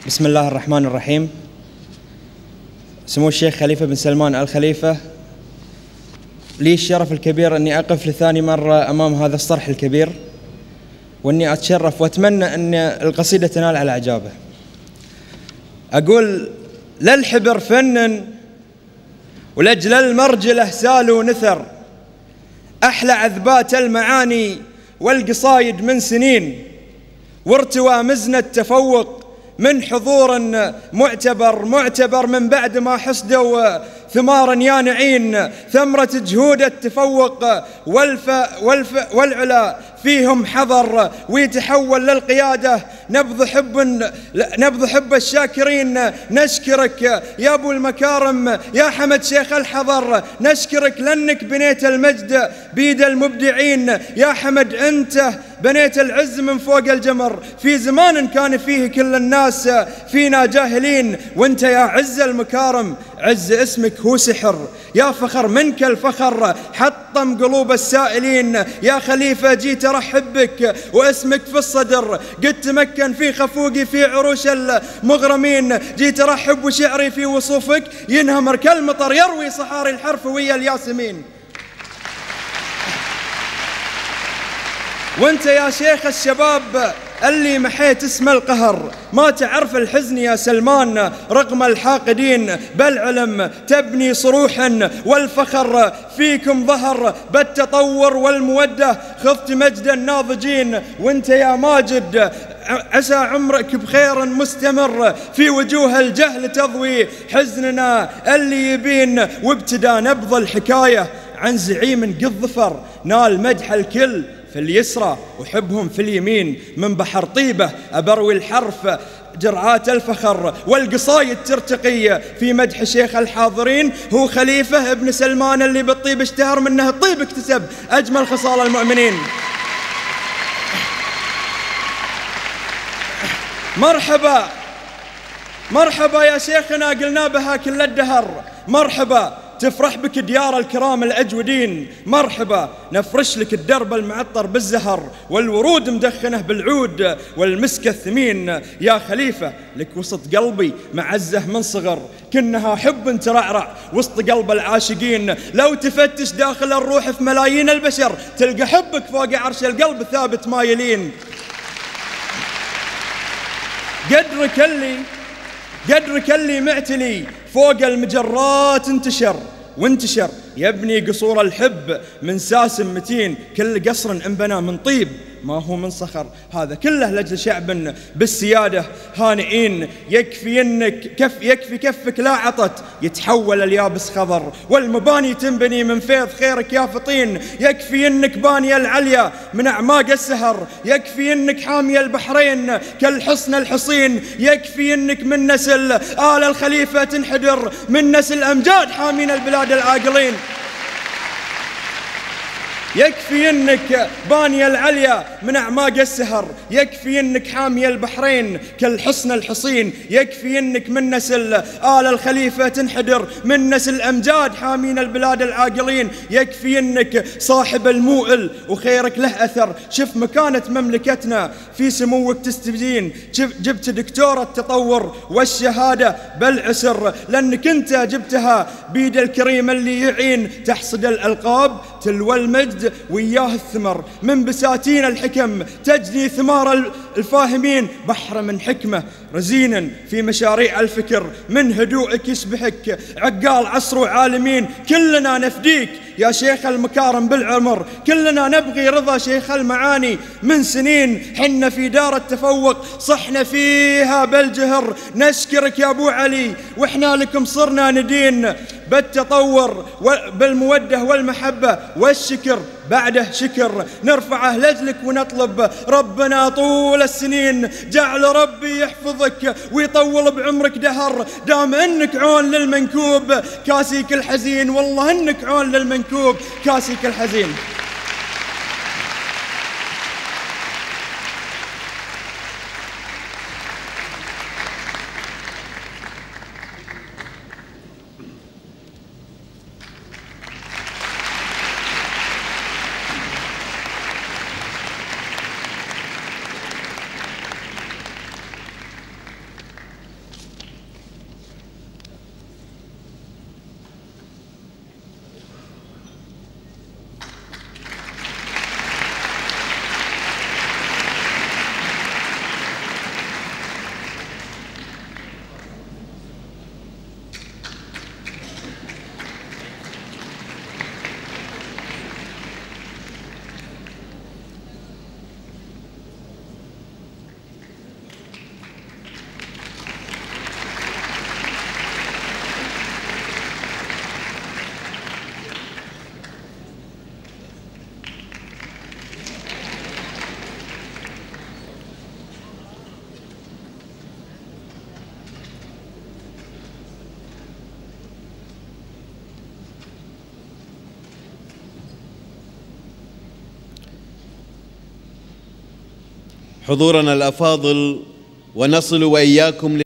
بسم الله الرحمن الرحيم. سمو الشيخ خليفة بن سلمان آل خليفة، لي الشرف الكبير أني أقف لثاني مرة أمام هذا الصرح الكبير، وأني أتشرف وأتمنى أن القصيدة تنال على إعجابه. أقول: للحبر فن ولجل المرجلة سال ونثر، أحلى عذبات المعاني والقصايد من سنين، وارتوى مزن التفوق من حضور معتبر من بعد ما حصدوا ثمارا يانعين، ثمرة جهود التفوق والعلا فيهم حضر، ويتحول للقيادة نبض حب الشاكرين. نشكرك يا أبو المكارم يا حمد شيخ الحضر، نشكرك لأنك بنيت المجد بيد المبدعين. يا حمد أنت بنيت العز من فوق الجمر في زمان كان فيه كل الناس فينا جاهلين، وانت يا عز المكارم عز اسمك هو سحر، يا فخر منك الفخر حطم قلوب السائلين. يا خليفة جيت أرحب بك واسمك في الصدر، قد تمكن في خفوقي في عروش المغرمين. جيت أرحب وشعري في وصوفك ينهمر كالمطر يروي صحاري الحرف ويا الياسمين. وانت يا شيخ الشباب اللي محيت اسم القهر، ما تعرف الحزن يا سلمان رغم الحاقدين، بل علم تبني صروحا والفخر فيكم ظهر، بالتطور والمودة خضت مجد الناضجين. وانت يا ماجد عسى عمرك بخير مستمر، في وجوه الجهل تضوي حزننا اللي يبين، وابتدى نبض الحكاية عن زعيم قد ظفر، نال مدح الكل في اليسرى وحبهم في اليمين. من بحر طيبة أبروي الحرف جرعات الفخر، والقصايد ترتقي في مدح شيخ الحاضرين. هو خليفة ابن سلمان اللي بالطيب اشتهر، منه الطيب اكتسب أجمل خصال المؤمنين. مرحبا مرحبا يا شيخنا قلنا بها كل الدهر، مرحبا تفرح بك ديار الكرام الأجودين. مرحبا نفرش لك الدرب المعطر بالزهر، والورود مدخنه بالعود والمسك الثمين. يا خليفة لك وسط قلبي معزة من صغر، كنها حب ترعرع وسط قلب العاشقين. لو تفتش داخل الروح في ملايين البشر، تلقى حبك فوق عرش القلب ثابت ما يلين. قدرك اللي معتلي فوق المجرات وانتشر يبني قصور الحب من ساسم متين، كل قصر انبنى من طيب ما هو من صخر، هذا كله لجل شعب بالسيادة هانئين. يكفي كفك لا عطت يتحول اليابس خضر، والمباني تنبني من فيض خيرك يا فطين. يكفي انك باني العليا من اعماق السهر، يكفي انك حامي البحرين كالحصن الحصين. يكفي انك من نسل آل الخليفة تنحدر، من نسل امجاد حامين البلاد العاقلين. يكفي انك باني العليا من اعماق السهر، يكفي انك حامي البحرين كالحصن الحصين. يكفي انك من نسل آل الخليفة تنحدر، من نسل امجاد حامين البلاد العاقلين. يكفي انك صاحب الموئل وخيرك له اثر، شف مكانة مملكتنا في سموك تستبين. جبت دكتور التطور والشهادة بالعسر، لانك انت جبتها بيد الكريم اللي يعين، تحصد الالقاب تلوى المجد وياه الثمر، من بساتين الحكم تجني ثمار الفاهمين. بحر من حكمة رزينا في مشاريع الفكر، من هدوءك يسبحك عقال عصر وعالمين. كلنا نفديك يا شيخ المكارم بالعمر، كلنا نبغي رضا شيخ المعاني من سنين. حنا في دار التفوق صحنا فيها بالجهر، نشكرك يا أبو علي وإحنا لكم صرنا ندين، بالتطور بالمودة والمحبة والشكر بعده شكر. نرفعه لجلك ونطلب ربنا طول السنين، جعل ربي يحفظك ويطول بعمرك دهر، دام انك عون للمنكوب كاسيك الحزين. والله انك عون للمنكوب كاسيك الحزين. حضورنا الأفاضل ونصل وإياكم